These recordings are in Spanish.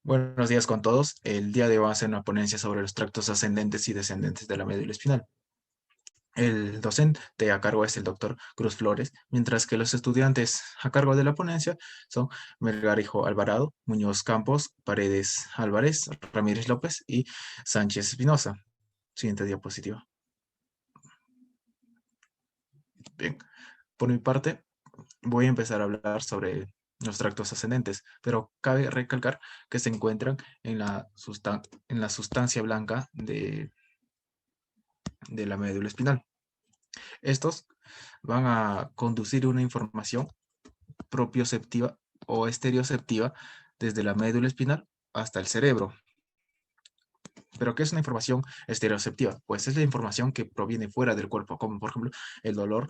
Buenos días con todos. El día de hoy vamos a hacer una ponencia sobre los tractos ascendentes y descendentes de la médula espinal. El docente a cargo es el doctor Cruz Flores, mientras que los estudiantes a cargo de la ponencia son Melgarijo Alvarado, Muñoz Campos, Paredes Álvarez, Ramírez López y Sánchez Espinosa. Siguiente diapositiva. Bien, por mi parte voy a empezar a hablar sobre los tractos ascendentes, pero cabe recalcar que se encuentran en la sustancia blanca de la médula espinal. Estos van a conducir una información propioceptiva o estereoceptiva desde la médula espinal hasta el cerebro. ¿Pero qué es una información estereoceptiva? Pues es la información que proviene fuera del cuerpo, como por ejemplo el dolor,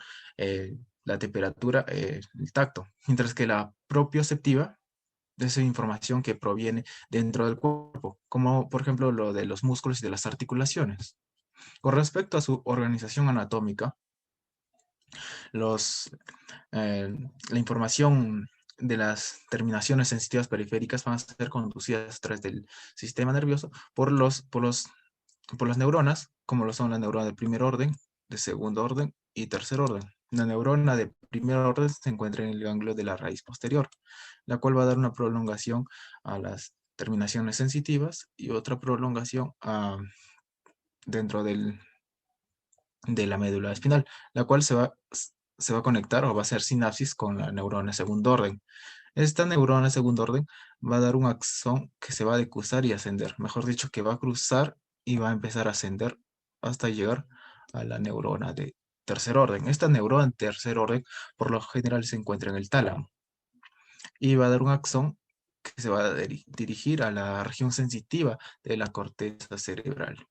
la temperatura, el tacto. Mientras que la propioceptiva es información que proviene dentro del cuerpo, como por ejemplo lo de los músculos y de las articulaciones. Con respecto a su organización anatómica, los, la información de las terminaciones sensitivas periféricas van a ser conducidas a través del sistema nervioso por las neuronas, como lo son las neuronas de primer orden, de segundo orden y tercer orden. La neurona de primer orden se encuentra en el ganglio de la raíz posterior, la cual va a dar una prolongación a las terminaciones sensitivas y otra prolongación dentro de la médula espinal, la cual se va a conectar o va a hacer sinapsis con la neurona de segundo orden. Esta neurona de segundo orden va a dar un axón que se va a decusar y ascender. Mejor dicho, que va a cruzar y va a empezar a ascender hasta llegar a la neurona de tercer orden. Esta neurona de tercer orden, por lo general, se encuentra en el tálamo. Y va a dar un axón que se va a dirigir a la región sensitiva de la corteza cerebral.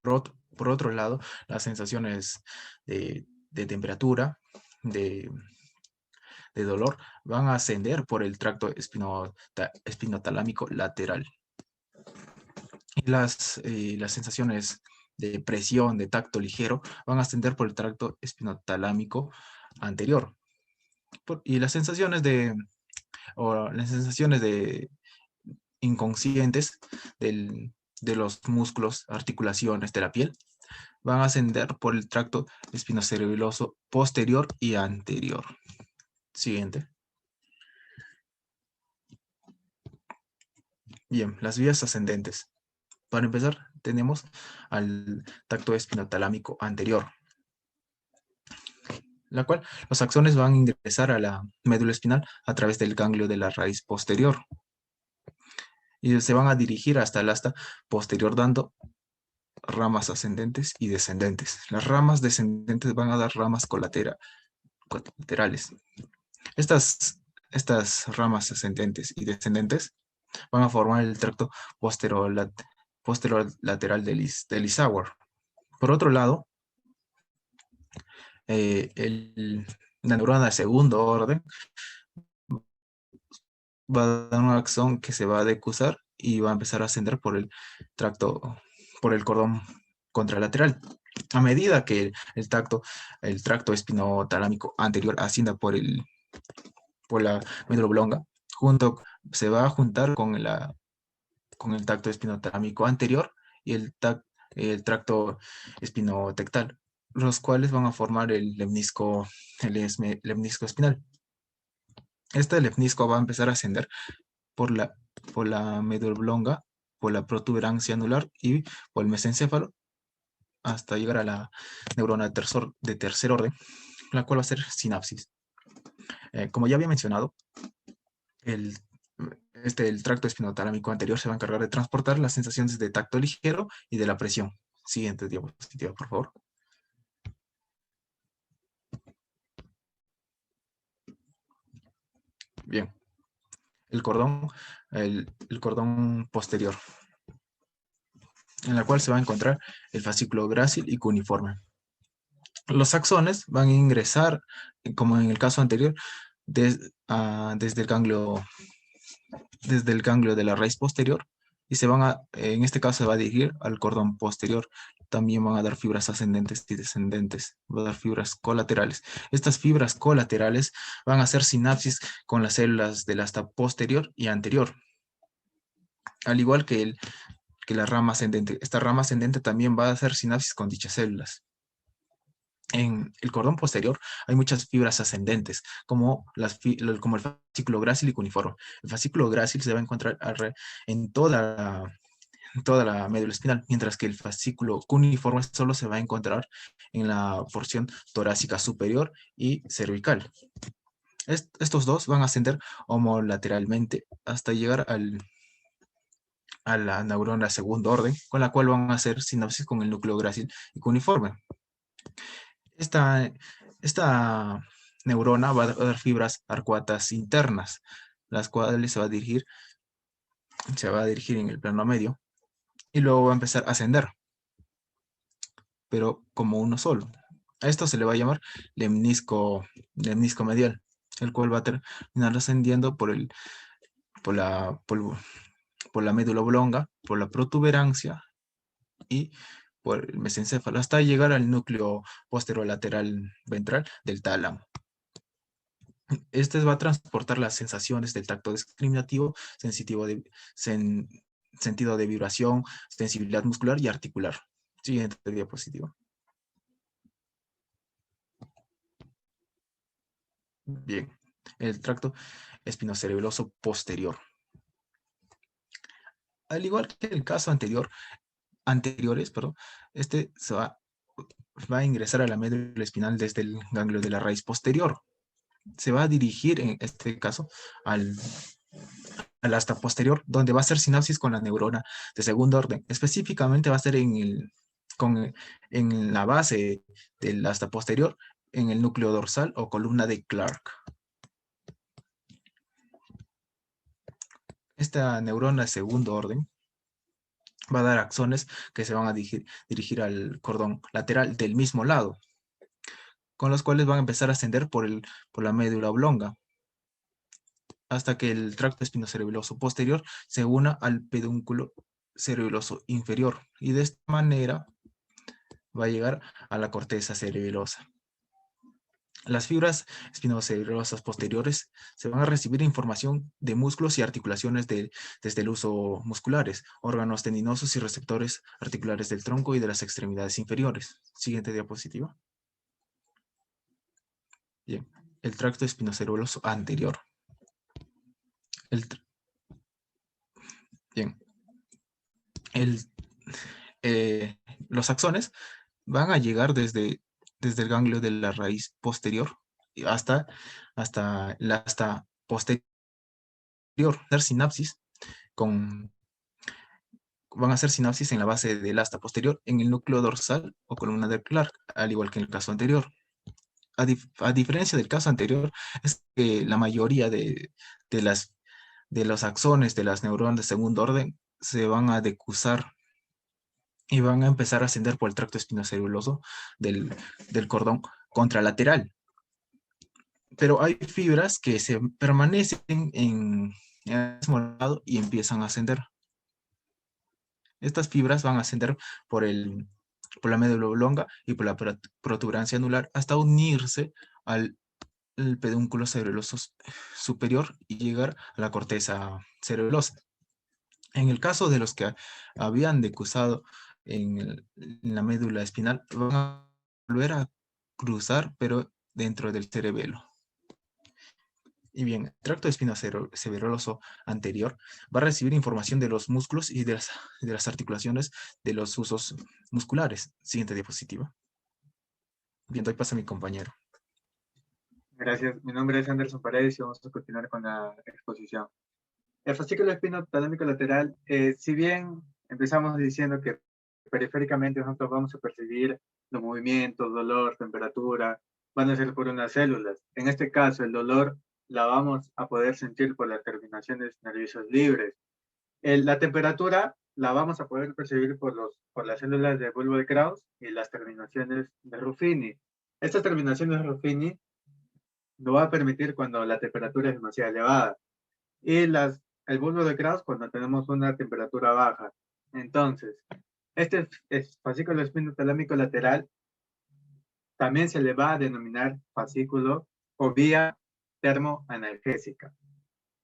Por otro lado, las sensaciones de temperatura, de, de dolor, van a ascender por el tracto espinotalámico lateral. Y las sensaciones de presión, de tacto ligero, van a ascender por el tracto espinotalámico anterior. Y las sensaciones de inconscientes de los músculos, articulaciones de la piel, van a ascender por el tracto espinocerebeloso posterior y anterior. Siguiente. Bien, las vías ascendentes. Para empezar, tenemos al tracto espinotalámico anterior, la cual los axones van a ingresar a la médula espinal a través del ganglio de la raíz posterior y se van a dirigir hasta el asta posterior dando ramas ascendentes y descendentes. Las ramas descendentes van a dar ramas colaterales. Estas ramas ascendentes y descendentes van a formar el tracto posterolateral del Isauer. Por otro lado, la neurona de segundo orden va a dar un axón que se va a decusar y va a empezar a ascender por el cordón contralateral. A medida que el tracto espinotalámico anterior ascienda por la médula oblonga, se va a juntar con el tracto espinotalámico anterior y el tracto espinotectal, los cuales van a formar el lemnisco espinal. Este lemnisco va a empezar a ascender por la médula oblonga, por la protuberancia anular y por el mesencéfalo hasta llegar a la neurona de tercer orden, la cual va a ser sinapsis. Como ya había mencionado, el tracto espinotalámico anterior se va a encargar de transportar las sensaciones de tacto ligero y de la presión. Siguiente diapositiva, por favor. Bien. El cordón posterior, en la cual se va a encontrar el fascículo grácil y cuneiforme. Los axones van a ingresar, como en el caso anterior, desde el ganglio de la raíz posterior y en este caso se va a dirigir al cordón posterior. También van a dar fibras ascendentes y descendentes, van a dar fibras colaterales. Estas fibras colaterales van a hacer sinapsis con las células del asta posterior y anterior. al igual que la rama ascendente. Esta rama ascendente también va a hacer sinapsis con dichas células. En el cordón posterior hay muchas fibras ascendentes, como, como el fascículo grácil y cuneiforme. El fascículo grácil se va a encontrar en toda la médula espinal, mientras que el fascículo cuneiforme solo se va a encontrar en la porción torácica superior y cervical. Estos dos van a ascender homolateralmente hasta llegar a la neurona de segundo orden, con la cual van a hacer sinapsis con el núcleo grácil y cuneiforme. Esta, esta neurona va a dar fibras arcuatas internas, las cuales se va a dirigir en el plano medio y luego va a empezar a ascender, pero como uno solo. A esto se le va a llamar lemnisco medial, el cual va a terminar ascendiendo por la, por, por la médula oblonga, por la protuberancia y por el mesencéfalo, hasta llegar al núcleo posterolateral ventral del tálamo. Este va a transportar las sensaciones del tacto discriminativo, sentido de vibración, sensibilidad muscular y articular. Siguiente diapositiva. Bien, el tracto espinocerebeloso posterior. Al igual que el caso anteriores, este va a ingresar a la médula espinal desde el ganglio de la raíz posterior. Se va a dirigir, en este caso, al asta posterior, donde va a hacer sinapsis con la neurona de segundo orden. Específicamente va a ser en la base del asta posterior, en el núcleo dorsal o columna de Clark. Esta neurona de segundo orden va a dar axones que se van a dirigir al cordón lateral del mismo lado, con los cuales van a empezar a ascender por la médula oblonga, hasta que el tracto espinocerebeloso posterior se una al pedúnculo cerebeloso inferior, y de esta manera va a llegar a la corteza cerebelosa. Las fibras espinocerebelosas posteriores se van a recibir información de músculos y articulaciones desde el uso musculares, órganos tendinosos y receptores articulares del tronco y de las extremidades inferiores. Siguiente diapositiva. Bien, el tracto espinocerebeloso anterior. Bien, los axones van a llegar desde el ganglio de la raíz posterior hasta posterior, hacer sinapsis van a hacer sinapsis en la base del asta posterior, en el núcleo dorsal o columna de Clark, al igual que en el caso anterior. A diferencia del caso anterior, es que la mayoría de los axones de las neuronas de segundo orden se van a decusar y van a empezar a ascender por el tracto espinocerebeloso del cordón contralateral. Pero hay fibras que se permanecen en el mismo lado y empiezan a ascender. Estas fibras van a ascender por la médula oblonga y por la protuberancia anular hasta unirse al pedúnculo cerebeloso superior y llegar a la corteza cerebelosa. En el caso de los que habían decusado en la médula espinal, van a volver a cruzar, pero dentro del cerebelo. Y bien, el tracto espinocerebeloso anterior va a recibir información de los músculos y de las articulaciones de los usos musculares. Siguiente diapositiva. Bien, doy paso a mi compañero. Gracias. Mi nombre es Anderson Paredes y vamos a continuar con la exposición. El fascículo espinotalámico lateral, si bien empezamos diciendo que periféricamente nosotros vamos a percibir los movimientos, dolor, temperatura, van a ser por unas células. En este caso, el dolor la vamos a poder sentir por las terminaciones nerviosas libres. La temperatura la vamos a poder percibir por las células de bulbo de Kraus y las terminaciones de Ruffini. Estas terminaciones de Ruffini lo va a permitir cuando la temperatura es demasiado elevada. Y el bulbo de Kraus cuando tenemos una temperatura baja. Entonces, este fascículo espinotalámico lateral también se le va a denominar fascículo o vía termoanalgésica.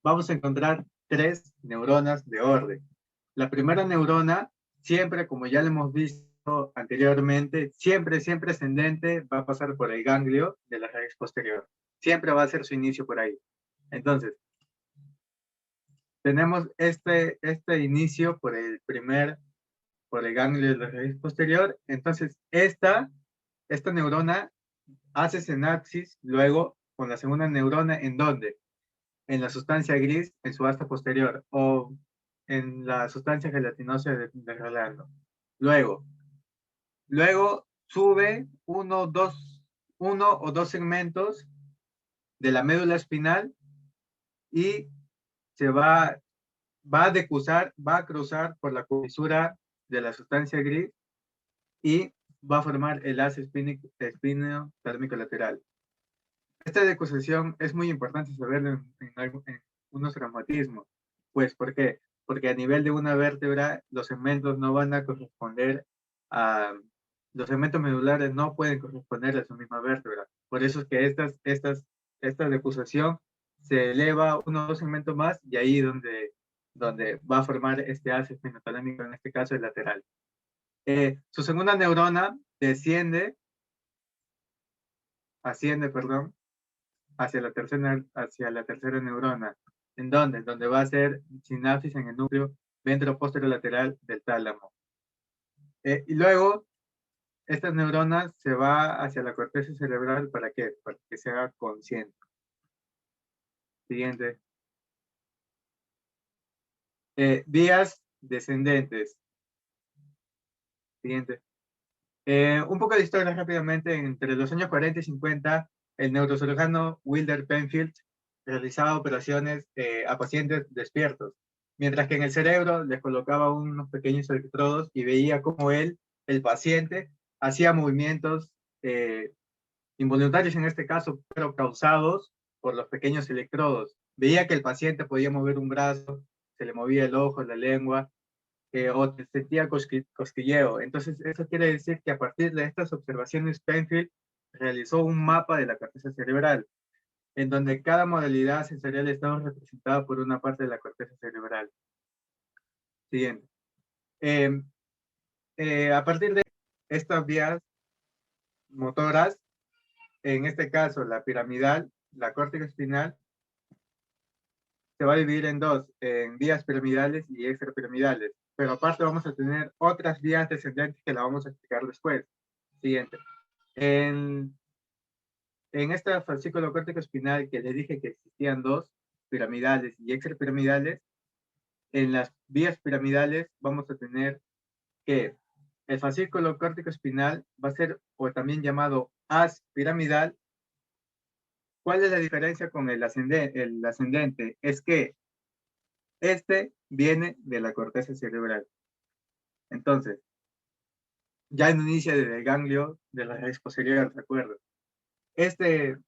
Vamos a encontrar 3 neuronas de orden. La primera neurona, siempre, como ya lo hemos visto anteriormente, siempre ascendente, va a pasar por el ganglio de la raíz posterior. Siempre va a ser su inicio por ahí. Entonces, tenemos este inicio por el ganglio de la raíz posterior. Entonces, esta neurona hace sinapsis luego con la segunda neurona, ¿en dónde? En la sustancia gris, en su asta posterior, o en la sustancia gelatinosa del relano. Luego sube uno o dos segmentos de la médula espinal y se va a cruzar por la comisura de la sustancia gris y va a formar el haz espineo-tálamico lateral. Esta decusación es muy importante saberlo en unos traumatismos. Pues, ¿por qué? Porque a nivel de una vértebra, los segmentos no van a corresponder a... Los segmentos medulares no pueden corresponder a su misma vértebra. Por eso es que esta decusación se eleva uno o dos segmentos más y ahí donde va a formar este haz espinotalámico, en este caso el lateral. Su segunda neurona asciende, hacia la tercera neurona. ¿En dónde? Donde va a ser sinapsis en el núcleo ventro-posterolateral del tálamo. Y luego, estas neuronas se va hacia la corteza cerebral, ¿para qué? Para que se haga consciente. Siguiente. Vías descendentes. Siguiente. Un poco de historia rápidamente. Entre los años 40 y 50, el neurocirujano Wilder Penfield realizaba operaciones a pacientes despiertos, mientras que en el cerebro les colocaba unos pequeños electrodos y veía cómo el paciente, hacía movimientos involuntarios en este caso, pero causados por los pequeños electrodos. Veía que el paciente podía mover un brazo, se le movía el ojo, la lengua, o sentía cosquilleo. Entonces, eso quiere decir que a partir de estas observaciones, Penfield realizó un mapa de la corteza cerebral, en donde cada modalidad sensorial estaba representada por una parte de la corteza cerebral. Siguiente. A partir de estas vías motoras, en este caso la piramidal, la córtex espinal, se va a dividir en dos, en vías piramidales y extrapiramidales. Pero aparte vamos a tener otras vías descendentes que la vamos a explicar después. Siguiente. En este fascículo córtico espinal que les dije que existían dos, piramidales y extrapiramidales, en las vías piramidales vamos a tener que el fascículo córtico espinal va a ser, o también llamado haz piramidal. ¿Cuál es la diferencia con el ascendente? Es que este viene de la corteza cerebral. Entonces, ya inicia desde el ganglio de la raíz posterior, ¿de acuerdo? Este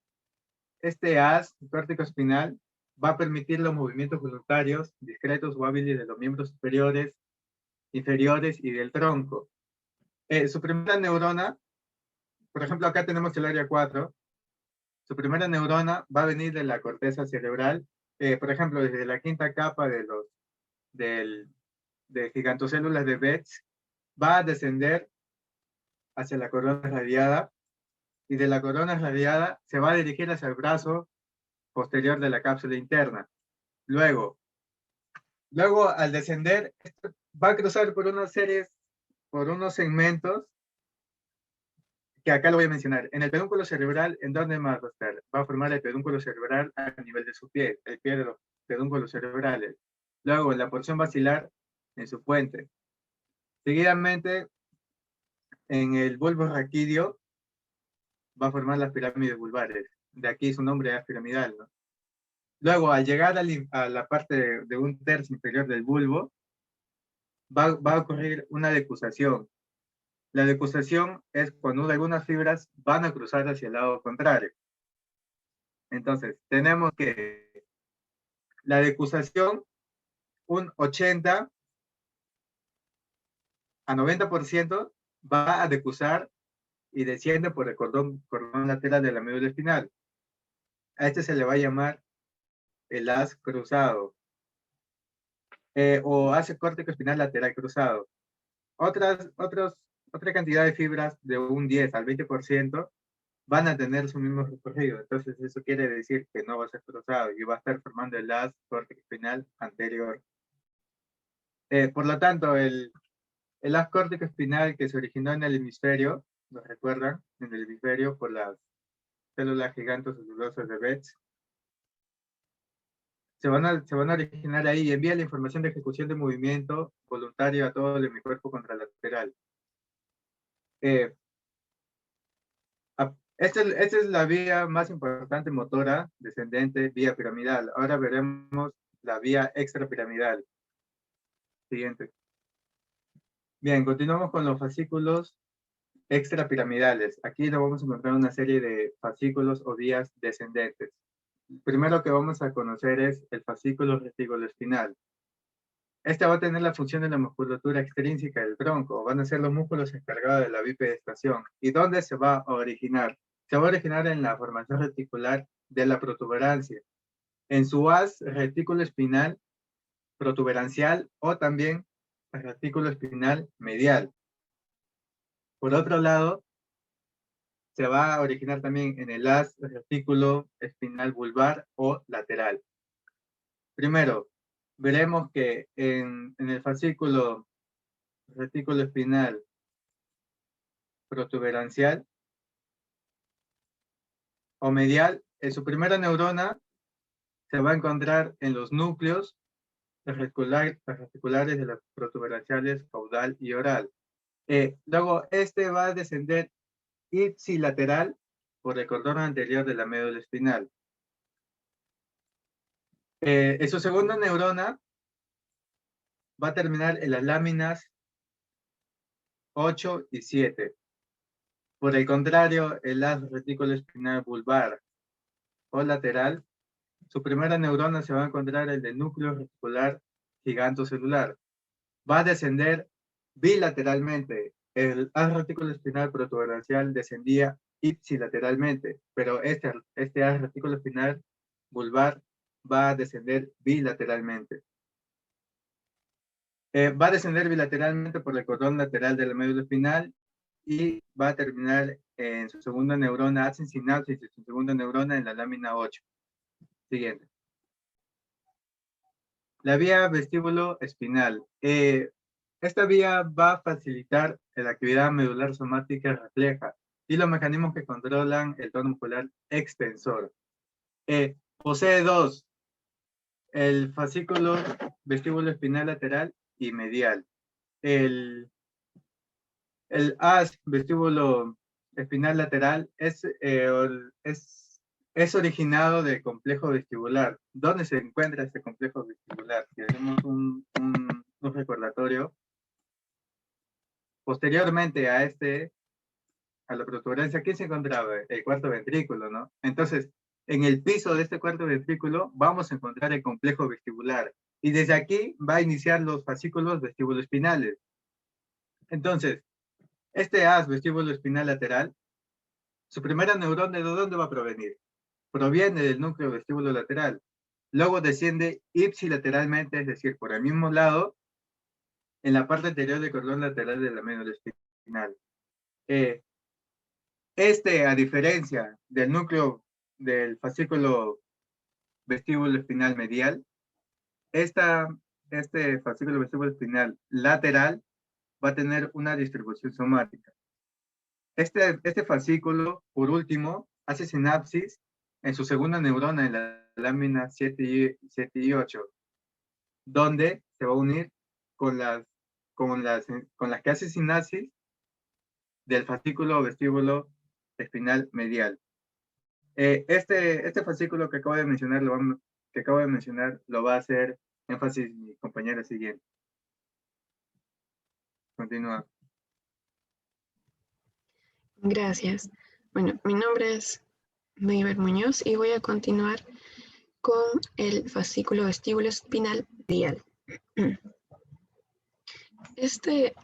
haz córtico espinal va a permitir los movimientos voluntarios, discretos o hábiles de los miembros superiores, inferiores y del tronco. Su primera neurona, por ejemplo, acá tenemos el área 4, su primera neurona va a venir de la corteza cerebral, por ejemplo, desde la quinta capa de gigantocélulas de Betz, va a descender hacia la corona radiada, y de la corona radiada se va a dirigir hacia el brazo posterior de la cápsula interna. Luego al descender, va a cruzar por unos segmentos, que acá lo voy a mencionar. En el pedúnculo cerebral, ¿en dónde más va a estar? Va a formar el pedúnculo cerebral a nivel de su pie, el pie de los pedúnculos cerebrales. Luego, en la porción basilar, en su puente. Seguidamente, en el bulbo raquídeo, va a formar las pirámides vulvares. De aquí su nombre es piramidal, ¿no? Luego, al llegar a la parte de un tercio inferior del bulbo, va a ocurrir una decusación. La decusación es cuando algunas fibras van a cruzar hacia el lado contrario. Entonces, tenemos que la decusación, un 80 a 90% va a decusar y desciende por el cordón lateral de la médula espinal. A este se le va a llamar el haz cruzado. o hace córtex espinal lateral cruzado. Otra cantidad de fibras de un 10 al 20% van a tener su mismo recorrido. Entonces eso quiere decir que no va a ser cruzado y va a estar formando el haz córtex espinal anterior. Por lo tanto, el haz córtex espinal que se originó en el hemisferio, ¿lo recuerdan? En el hemisferio por las células gigantocelulosas de Betz, se van a originar ahí y envía la información de ejecución de movimiento voluntario a todo el hemicuerpo contralateral. Esta es la vía más importante motora descendente, vía piramidal. Ahora veremos la vía extrapiramidal. Siguiente. Bien, continuamos con los fascículos extrapiramidales. Aquí nos vamos a encontrar una serie de fascículos o vías descendentes. El primero que vamos a conocer es el fascículo reticuloespinal. Este va a tener la función de la musculatura extrínseca del tronco. Van a ser los músculos encargados de la bipedestación. ¿Y dónde se va a originar? Se va a originar en la formación reticular de la protuberancia, en su haz retículo espinal protuberancial o también retículo espinal medial. Por otro lado, se va a originar también en el haz retículo espinal vulvar o lateral. Primero, veremos que en el fascículo retículo espinal protuberancial o medial, en su primera neurona se va a encontrar en los núcleos reticulares de las protuberanciales caudal y oral. Luego, este va a descender ipsilateral por el cordón anterior de la médula espinal. En su segunda neurona va a terminar en las láminas 8 y 7. Por el contrario, el haz retículo espinal vulvar o lateral, su primera neurona se va a encontrar en el núcleo reticular gigantocelular. Va a descender bilateralmente. El haz retículo espinal protuberancial descendía ipsilateralmente, pero este haz retículo espinal vulvar va a descender bilateralmente. Va a descender bilateralmente por el cordón lateral de la médula espinal y va a terminar en su segunda neurona, hacen sinapsis de su segunda neurona en la lámina 8. Siguiente. La vía vestíbulo espinal. Esta vía va a facilitar la actividad medular somática refleja y los mecanismos que controlan el tono muscular extensor. Posee dos, el fascículo vestíbulo espinal lateral y medial. El haz vestíbulo espinal lateral es originado del complejo vestibular. ¿Dónde se encuentra este complejo vestibular? Si hacemos un recordatorio. Posteriormente a la protuberancia, ¿qué se encontraba? El cuarto ventrículo, ¿no? Entonces, en el piso de este cuarto ventrículo vamos a encontrar el complejo vestibular. Y desde aquí va a iniciar los fascículos vestibuloespinales. Entonces, este haz vestíbulo espinal lateral, su primera neurona, ¿de dónde va a provenir? Proviene del núcleo vestíbulo lateral. Luego desciende ipsilateralmente, es decir, por el mismo lado, en la parte anterior del cordón lateral de la médula espinal. A diferencia del núcleo del fascículo vestíbulo espinal medial, este fascículo vestíbulo espinal lateral va a tener una distribución somática. Este fascículo, por último, hace sinapsis en su segunda neurona, en la lámina 7 y 8, donde se va a unir con las que hace sinapsis del fascículo vestíbulo espinal medial. Este fascículo que acabo de mencionar lo va a hacer énfasis mi compañera siguiente. Continúa. Gracias. Bueno, mi nombre es Mayber Muñoz y voy a continuar con el fascículo vestíbulo espinal medial.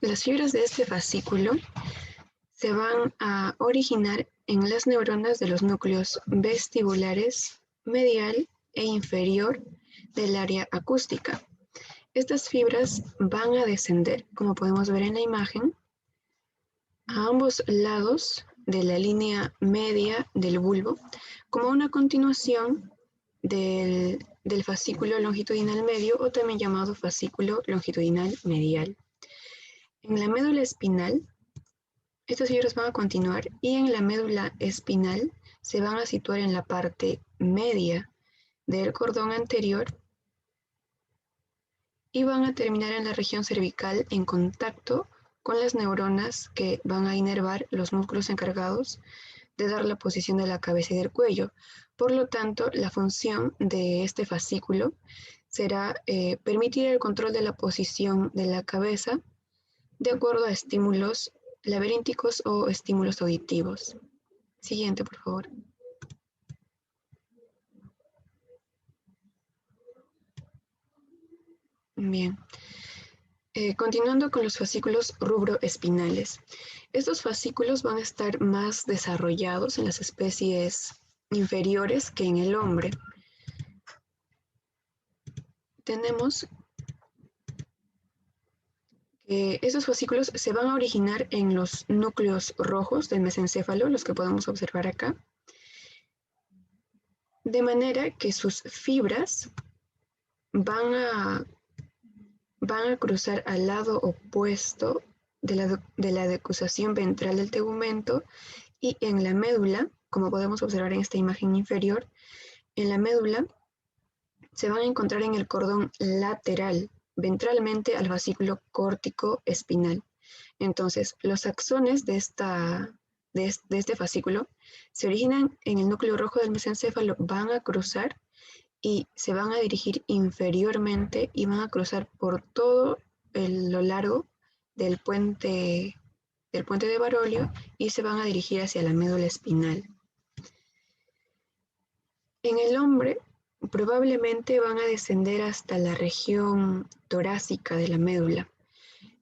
Las fibras de este fascículo se van a originar en las neuronas de los núcleos vestibulares medial e inferior del área acústica. Estas fibras van a descender, como podemos ver en la imagen, a ambos lados de la línea media del bulbo, como una continuación del fascículo longitudinal medio, o también llamado fascículo longitudinal medial. En la médula espinal, estas fibras van a continuar, y en la médula espinal se van a situar en la parte media del cordón anterior y van a terminar en la región cervical en contacto con las neuronas que van a inervar los músculos encargados de dar la posición de la cabeza y del cuello. Por lo tanto, la función de este fascículo será permitir el control de la posición de la cabeza de acuerdo a estímulos laberínticos o estímulos auditivos. Siguiente, por favor. Bien. Continuando con los fascículos rubroespinales. Estos fascículos van a estar más desarrollados en las especies inferiores que en el hombre. Tenemos que estos fascículos se van a originar en los núcleos rojos del mesencéfalo, los que podemos observar acá, de manera que sus fibras van a cruzar al lado opuesto de la decusación ventral del tegumento, y en la médula, como podemos observar en esta imagen inferior, en la médula se van a encontrar en el cordón lateral, ventralmente al fascículo córtico espinal. Entonces, los axones de este fascículo se originan en el núcleo rojo del mesencéfalo, van a cruzar y se van a dirigir inferiormente y van a cruzar por todo lo largo del puente de Barolio y se van a dirigir hacia la médula espinal. En el hombre, probablemente van a descender hasta la región torácica de la médula.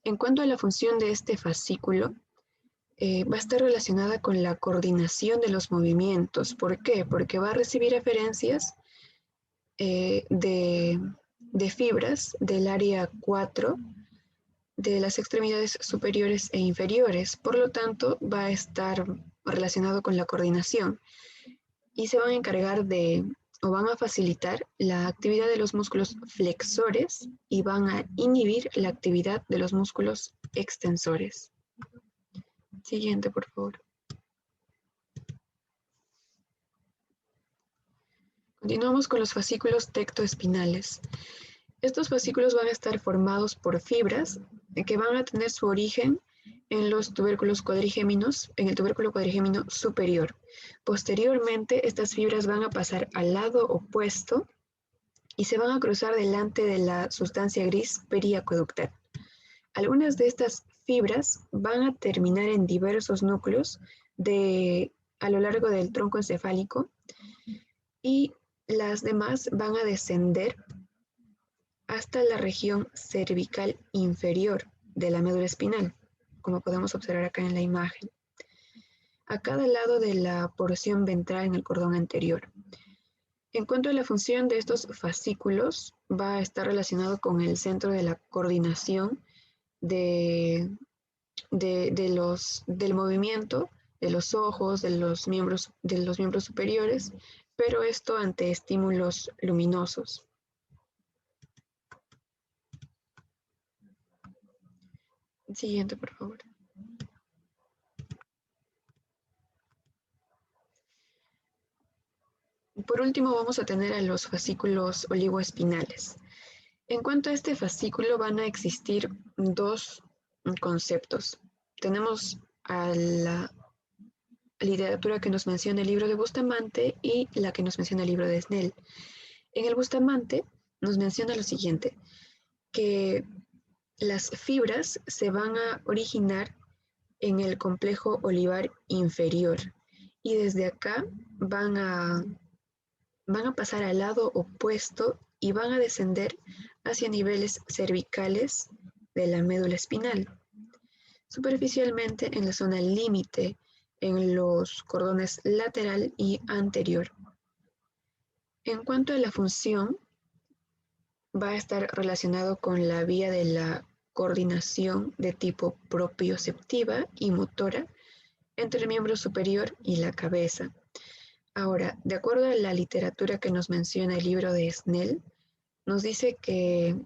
En cuanto a la función de este fascículo, va a estar relacionada con la coordinación de los movimientos. ¿Por qué? Porque va a recibir referencias de fibras del área 4 de las extremidades superiores e inferiores. Por lo tanto, va a estar relacionado con la coordinación y se van a encargar o van a facilitar la actividad de los músculos flexores y van a inhibir la actividad de los músculos extensores. Siguiente, por favor. Continuamos con los fascículos tectoespinales. Estos fascículos van a estar formados por fibras que van a tener su origen en los tubérculos cuadrigéminos, en el tubérculo cuadrigémino superior. Posteriormente, estas fibras van a pasar al lado opuesto y se van a cruzar delante de la sustancia gris periacueductal. Algunas de estas fibras van a terminar en diversos núcleos a lo largo del tronco encefálico, y las demás van a descender hasta la región cervical inferior de la médula espinal, como podemos observar acá en la imagen, a cada lado de la porción ventral en el cordón anterior. En cuanto a la función de estos fascículos, va a estar relacionado con el centro de la coordinación del movimiento de los ojos, de los miembros superiores, pero esto ante estímulos luminosos. Siguiente, por favor. Por último, vamos a tener a los fascículos oligoespinales. En cuanto a este fascículo, van a existir dos conceptos. Tenemos a la literatura que nos menciona el libro de Bustamante y la que nos menciona el libro de Snell. En el Bustamante nos menciona lo siguiente, que las fibras se van a originar en el complejo olivar inferior y desde acá van a pasar al lado opuesto y van a descender hacia niveles cervicales de la médula espinal, superficialmente en la zona límite en los cordones lateral y anterior. En cuanto a la función va a estar relacionado con la vía de la coordinación de tipo propioceptiva y motora entre el miembro superior y la cabeza. Ahora, de acuerdo a la literatura que nos menciona el libro de Snell, nos dice que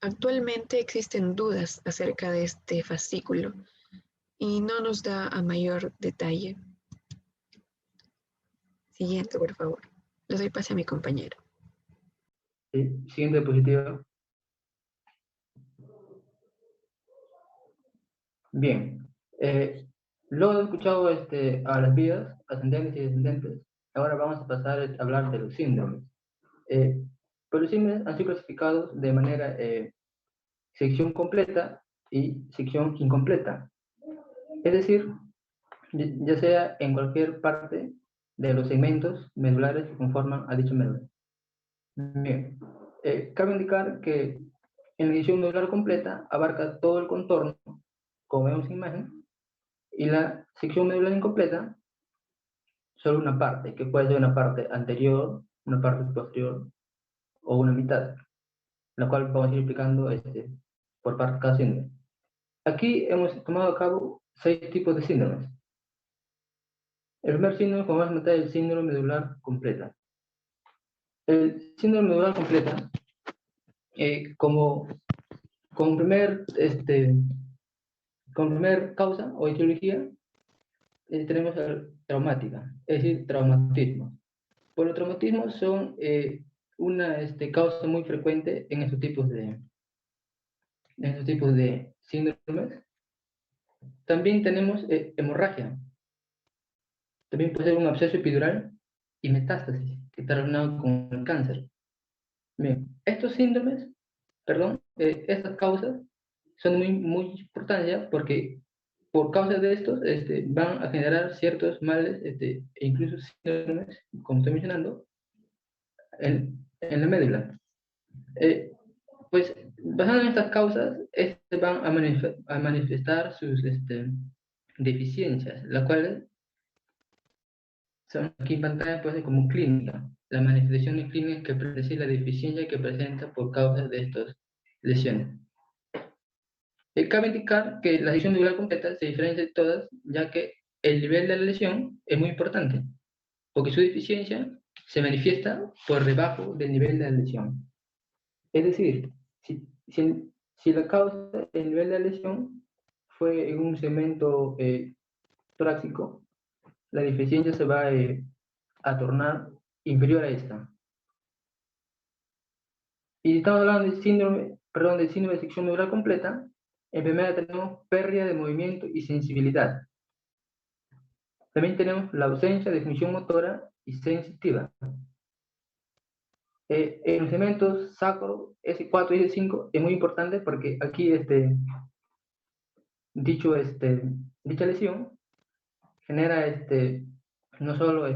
actualmente existen dudas acerca de este fascículo y no nos da a mayor detalle. Siguiente, por favor. Le doy pase a mi compañero. Sí, siguiente diapositiva. Bien. Luego de escuchado a las vías ascendentes y descendentes, ahora vamos a pasar a hablar de los síndromes. Pues los síndromes han sido clasificados de manera sección completa y sección incompleta. Es decir, ya sea en cualquier parte de los segmentos medulares que conforman a dicha médula. Bien, cabe indicar que en la edición medular completa abarca todo el contorno, como vemos en imagen, y la sección medular incompleta, solo una parte, que puede ser una parte anterior, una parte posterior o una mitad, la cual vamos a ir explicando por parte de cada síndrome. Aquí hemos tomado a cabo 6 tipos de síndromes. El primer síndrome, como vamos a notar, es el síndrome medular completa. El síndrome medular completa, como primer causa o etiología, tenemos traumática, es decir, traumatismo. Por los traumatismos son una causa muy frecuente en estos tipos de síndromes. También tenemos hemorragia. También puede ser un absceso epidural y metástasis, que está relacionado con el cáncer. Bien, estos síndromes, estas causas son muy importantes porque por causa de estos van a generar ciertos males e incluso síndromes, como estoy mencionando, en la médula. Pues basado en estas causas, van a manifestar sus deficiencias, las cuales son aquí en pantalla pues, como clínica. La manifestación de clínica que predecir la deficiencia que presenta por causa de estas lesiones. Cabe indicar que la lesión medular completa se diferencia de todas, ya que el nivel de la lesión es muy importante, porque su deficiencia se manifiesta por debajo del nivel de la lesión. Es decir, si la causa del nivel de la lesión fue en un segmento torácico, la deficiencia se va a tornar inferior a esta. Y si estamos hablando del síndrome de sección medular completa, en primera tenemos pérdida de movimiento y sensibilidad. También tenemos la ausencia de función motora y sensitiva. En los segmentos sacro, S4 y S5 es muy importante porque aquí dicha lesión genera no solo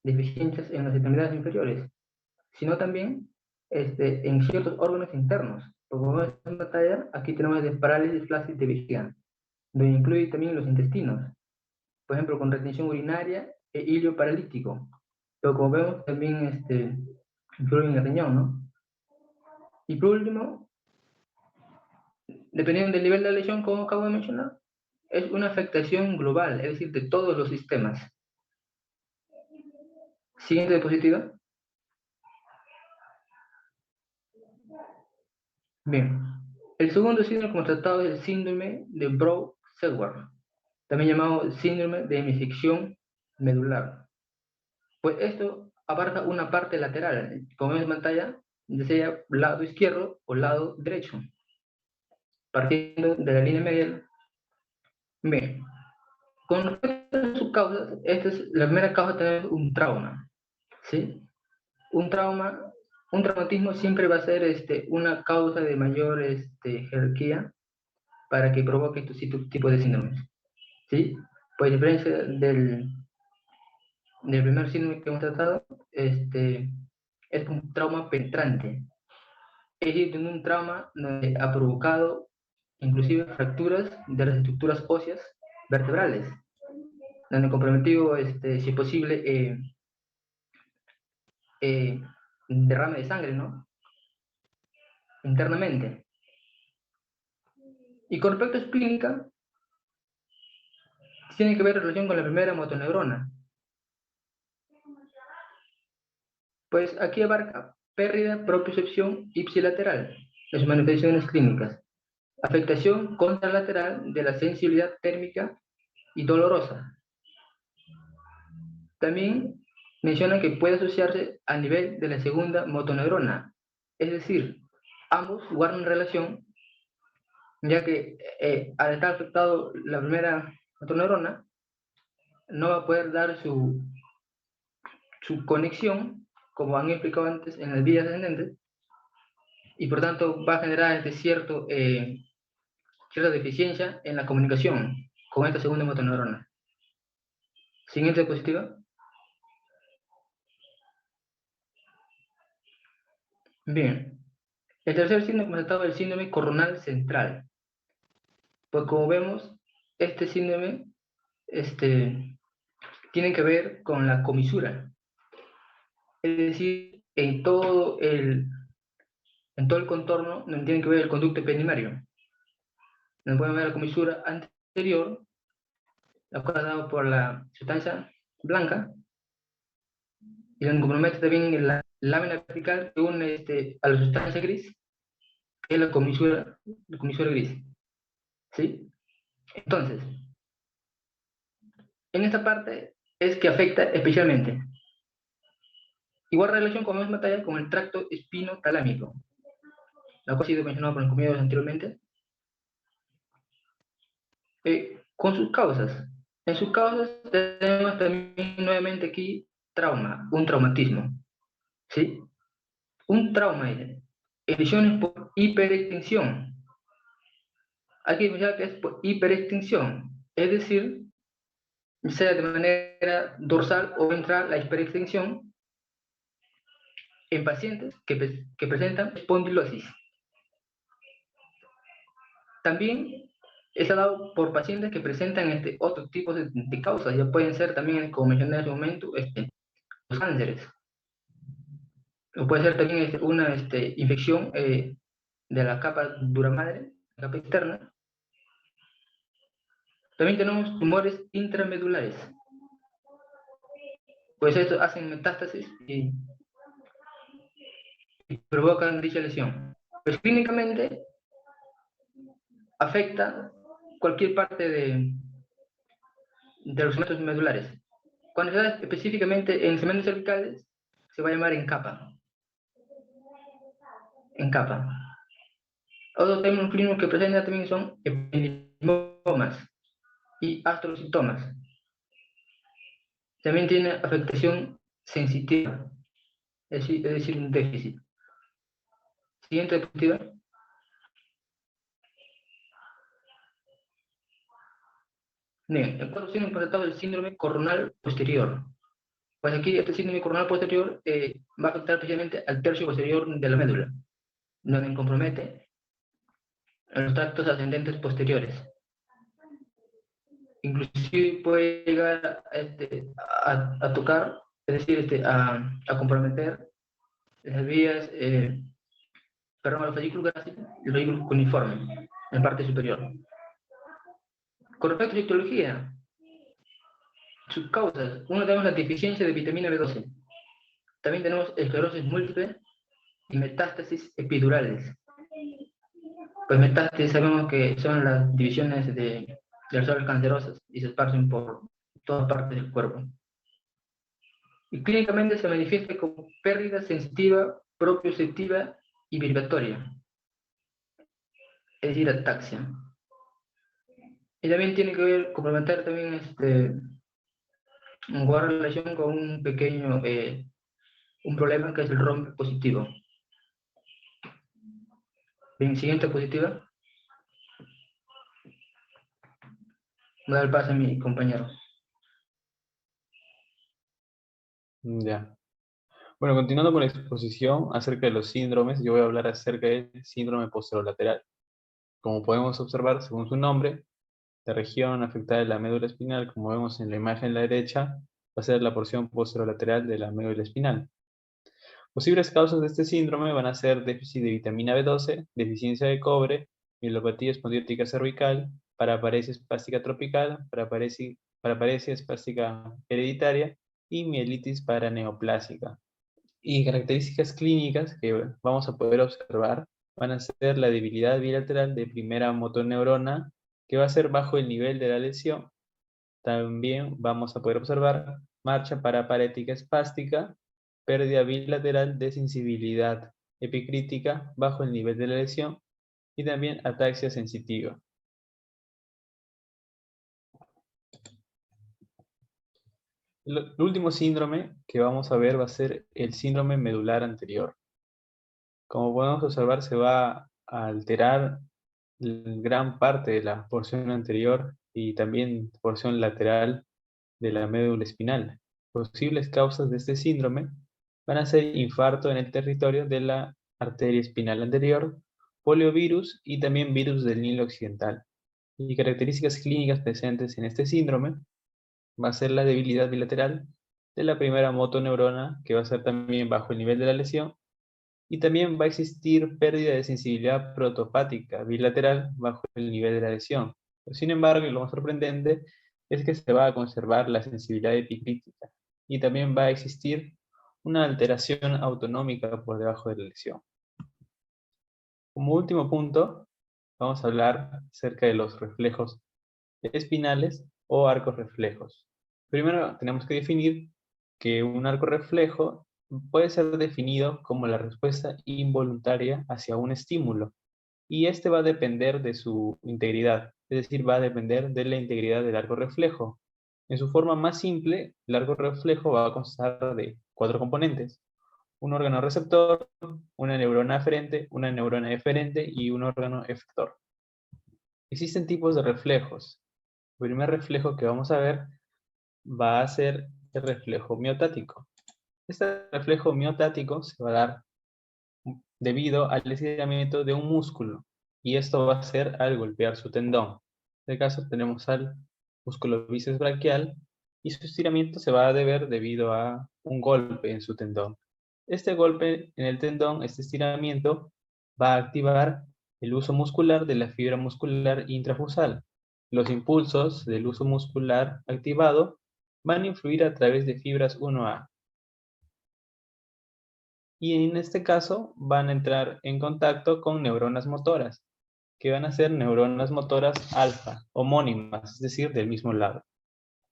deficiencias en las extremidades inferiores, sino también en ciertos órganos internos. Como vemos en pantalla, aquí tenemos parálisis flácida de vejiga, donde incluye también los intestinos, por ejemplo, con retención urinaria e hilo paralítico. Pero como vemos, también influye en el riñón, ¿no? Y por último, dependiendo del nivel de lesión, como acabo de mencionar, es una afectación global, es decir, de todos los sistemas. Siguiente diapositiva. Bien. El segundo síndrome como tratado es el síndrome de Brough-Sedgwick, también llamado síndrome de hemisección medular. Pues esto abarca una parte lateral, como ven en pantalla, ya sea lado izquierdo o lado derecho, partiendo de la línea medial. Bien. Con respecto a sus causas, la primera causa tenemos un trauma, ¿sí? Un traumatismo siempre va a ser una causa de mayor jerarquía para que provoque estos tipos de síndromes, ¿sí? Por diferencia del primer síndrome que hemos tratado, es un trauma penetrante, es decir, un trauma donde ha provocado inclusive fracturas de las estructuras óseas vertebrales, donde comprometido, si es posible, derrame de sangre, ¿no? internamente. Y con respecto a su clínica, tiene que ver en relación con la primera motoneurona. Pues aquí abarca pérdida, propiocepción ipsilateral de sus manifestaciones clínicas, afectación contralateral de la sensibilidad térmica y dolorosa. También menciona que puede asociarse a nivel de la segunda motoneurona, es decir, ambos guardan relación, ya que al estar afectado la primera motoneurona, no va a poder dar su conexión, como han explicado antes, en las vías ascendentes, y por tanto va a generar cierta deficiencia en la comunicación con esta segunda motoneurona. Siguiente diapositiva. Bien, el tercer síndrome constatado es el síndrome coronal central. Pues como vemos, este síndrome tiene que ver con la comisura. Es decir, en todo el contorno donde tiene que ver el conducto ependimario. Nos podemos ver la comisura anterior, la cual dado por la sustancia blanca, y donde compromete también la lámina vertical que une a la sustancia gris, que es la comisura gris. ¿Sí? Entonces, en esta parte es que afecta especialmente. Igual relación con la misma talla con el tracto espinotalámico, la cual ha sido mencionado por los compañeros anteriormente, con sus causas. En sus causas tenemos también nuevamente aquí un traumatismo. ¿Sí? Un trauma, lesiones por hiperextensión. Hay que mencionar que es por hiperextensión, es decir, sea de manera dorsal o ventral la hiperextensión en pacientes que presentan espondilosis. También está dado por pacientes que presentan otros tipos de causas, ya pueden ser también, como mencioné hace un momento, los cánceres. O puede ser también una infección de la capa dura madre, la capa externa. También tenemos tumores intramedulares. Pues estos hacen metástasis y provocan dicha lesión. Pues clínicamente afecta cualquier parte de los segmentos medulares. Cuando se da específicamente en segmentos cervicales, se va a llamar en capa. En capa. Otros términos clínicos que presentan también son ependimomas y astrocitomas. También tiene afectación sensitiva, es decir, un déficit. Siguiente diapositiva. Bien, el cuadro síndrome constatado del síndrome coronal posterior. Pues aquí este síndrome coronal posterior va a afectar especialmente al tercio posterior de la médula, donde compromete los tractos ascendentes posteriores. Inclusive puede llegar a tocar, es decir, a comprometer las vías, perdón, los fascículos grácicos y los fascículos cuneiformes en parte superior. Con respecto a la etiología, sus causas, uno tenemos la deficiencia de vitamina B12, también tenemos esclerosis múltiple y metástasis epidurales. Pues metástasis sabemos que son las divisiones de las células cancerosas y se esparcen por todas partes del cuerpo. Y clínicamente se manifiesta como pérdida sensitiva, propioceptiva y vibratoria, es decir, ataxia. Y también tiene que ver, complementar también guarda relación con un pequeño un problema que es el rompe positivo. Bien, siguiente diapositiva. Voy a dar paso a mi compañero. Ya. Bueno, continuando con la exposición acerca de los síndromes, yo voy a hablar acerca del síndrome posterolateral. Como podemos observar, según su nombre, la región afectada de la médula espinal, como vemos en la imagen a la derecha, va a ser la porción posterolateral de la médula espinal. Posibles causas de este síndrome van a ser déficit de vitamina B12, deficiencia de cobre, mielopatía espondioitica cervical, paraparesia espástica tropical, paraparesia espástica hereditaria y mielitis paraneoplásica. Y características clínicas que vamos a poder observar van a ser la debilidad bilateral de primera motoneurona, que va a ser bajo el nivel de la lesión. También vamos a poder observar marcha paraparética espástica, pérdida bilateral de sensibilidad epicrítica bajo el nivel de la lesión y también ataxia sensitiva. El último síndrome que vamos a ver va a ser el síndrome medular anterior. Como podemos observar, se va a alterar gran parte de la porción anterior y también porción lateral de la médula espinal. Posibles causas de este síndrome van a ser infarto en el territorio de la arteria espinal anterior, poliovirus y también virus del Nilo occidental. Y características clínicas presentes en este síndrome va a ser la debilidad bilateral de la primera motoneurona, que va a ser también bajo el nivel de la lesión, y también va a existir pérdida de sensibilidad protopática bilateral bajo el nivel de la lesión. Sin embargo, y lo más sorprendente es que se va a conservar la sensibilidad epicrítica y también va a existir una alteración autonómica por debajo de la lesión. Como último punto, vamos a hablar acerca de los reflejos espinales o arcos reflejos. Primero tenemos que definir que un arco reflejo puede ser definido como la respuesta involuntaria hacia un estímulo, y este va a depender de su integridad, es decir, va a depender de la integridad del arco reflejo. En su forma más simple, el arco reflejo va a constar de 4 componentes: un órgano receptor, una neurona aferente, una neurona eferente y un órgano efector. Existen tipos de reflejos. El primer reflejo que vamos a ver va a ser el reflejo miotático. Este reflejo miotático se va a dar debido al estiramiento de un músculo, y esto va a ser al golpear su tendón. En este caso tenemos al músculo bíceps braquial y su estiramiento se va a deber debido a un golpe en su tendón. Este golpe en el tendón, este estiramiento, va a activar el uso muscular de la fibra muscular intrafusal. Los impulsos del uso muscular activado van a influir a través de fibras 1A. Y en este caso van a entrar en contacto con neuronas motoras, que van a ser neuronas motoras alfa, homónimas, es decir, del mismo lado.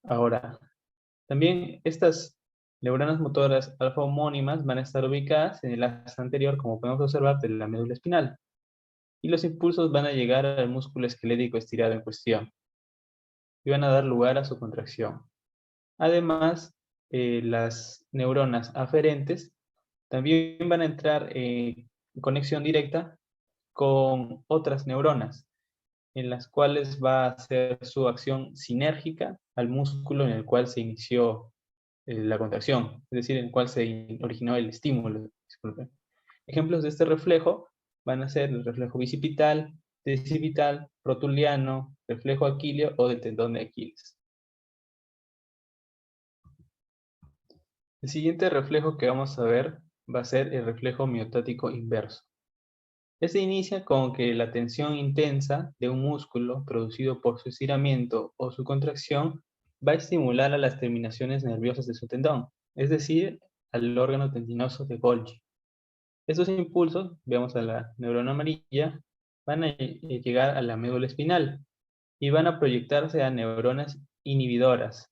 Ahora, también estas neuronas motoras alfa homónimas van a estar ubicadas en el axis anterior, como podemos observar, de la médula espinal. Y los impulsos van a llegar al músculo esquelético estirado en cuestión y van a dar lugar a su contracción. Además, las neuronas aferentes también van a entrar en conexión directa con otras neuronas, en las cuales va a hacer su acción sinérgica al músculo en el cual se inició la contracción, es decir, en el cual se originó el estímulo. Disculpen. Ejemplos de este reflejo van a ser el reflejo bicipital, tricipital, rotuliano, reflejo aquileo o del tendón de Aquiles. El siguiente reflejo que vamos a ver va a ser el reflejo miotático inverso. Este inicia con que la tensión intensa de un músculo producido por su estiramiento o su contracción va a estimular a las terminaciones nerviosas de su tendón, es decir, al órgano tendinoso de Golgi. Estos impulsos, veamos a la neurona amarilla, van a llegar a la médula espinal y van a proyectarse a neuronas inhibidoras.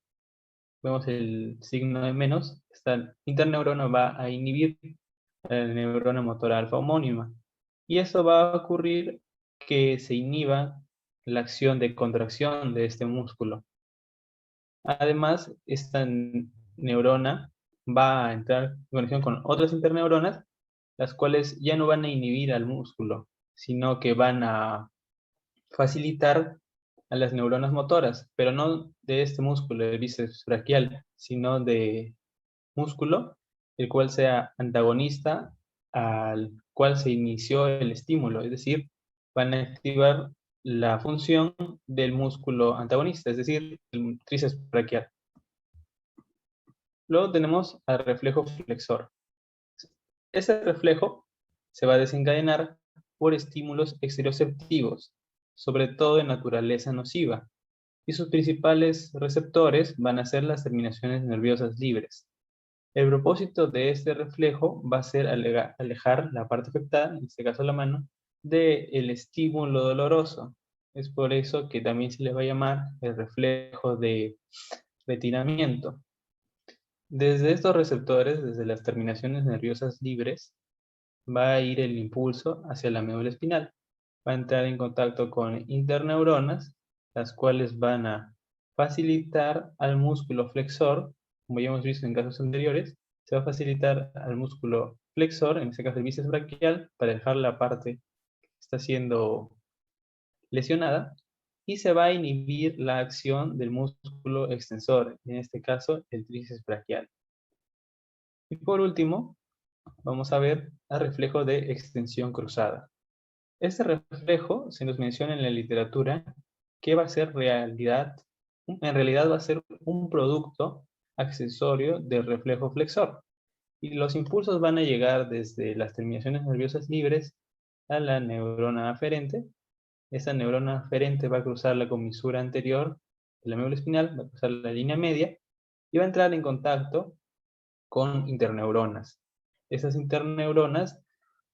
Vemos el signo de menos, esta interneurona va a inhibir a la neurona motora alfa homónima. Y eso va a ocurrir que se inhiba la acción de contracción de este músculo. Además, esta neurona va a entrar en conexión con otras interneuronas, las cuales ya no van a inhibir al músculo, sino que van a facilitar a las neuronas motoras, pero no de este músculo, el bíceps braquial, sino de músculo, el cual sea antagonista al cual se inició el estímulo, es decir, van a activar la función del músculo antagonista, es decir, el tríceps braquial. Luego tenemos al reflejo flexor. Ese reflejo se va a desencadenar por estímulos exterioceptivos, sobre todo de naturaleza nociva, y sus principales receptores van a ser las terminaciones nerviosas libres. El propósito de este reflejo va a ser alejar la parte afectada, en este caso la mano, del estímulo doloroso. Es por eso que también se le va a llamar el reflejo de retiramiento. Desde estos receptores, desde las terminaciones nerviosas libres, va a ir el impulso hacia la médula espinal. Va a entrar en contacto con interneuronas, las cuales van a facilitar al músculo flexor, como ya hemos visto en casos anteriores, se va a facilitar al músculo flexor, en este caso el bíceps braquial, para dejar la parte que está siendo lesionada, y se va a inhibir la acción del músculo extensor, en este caso el tríceps braquial. Y por último, vamos a ver el reflejo de extensión cruzada. Este reflejo se nos menciona en la literatura que va a ser en realidad va a ser un producto accesorio del reflejo flexor. Y los impulsos van a llegar desde las terminaciones nerviosas libres a la neurona aferente. Esta neurona aferente va a cruzar la comisura anterior de la médula espinal, va a cruzar la línea media y va a entrar en contacto con interneuronas. Esas interneuronas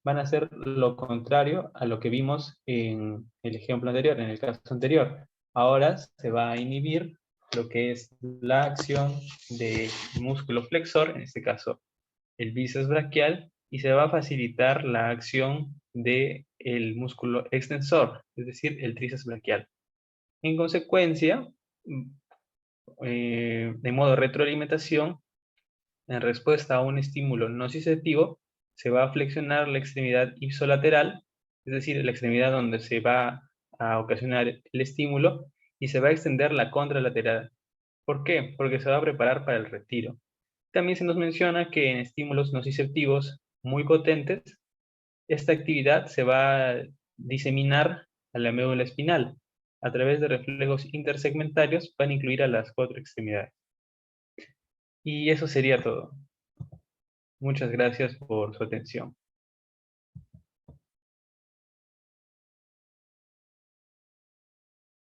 van a hacer lo contrario a lo que vimos en el ejemplo anterior, en el caso anterior. Ahora se va a inhibir lo que es la acción del músculo flexor, en este caso el bíceps braquial, y se va a facilitar la acción del músculo extensor, es decir, el tríceps braquial. En consecuencia, de modo de retroalimentación, en respuesta a un estímulo nociceptivo, se va a flexionar la extremidad ipsolateral, es decir, la extremidad donde se va a ocasionar el estímulo, y se va a extender la contralateral. ¿Por qué? Porque se va a preparar para el retiro. También se nos menciona que en estímulos nociceptivos muy potentes, esta actividad se va a diseminar a la médula espinal. A través de reflejos intersegmentarios van a incluir a las 4 extremidades. Y eso sería todo. Muchas gracias por su atención.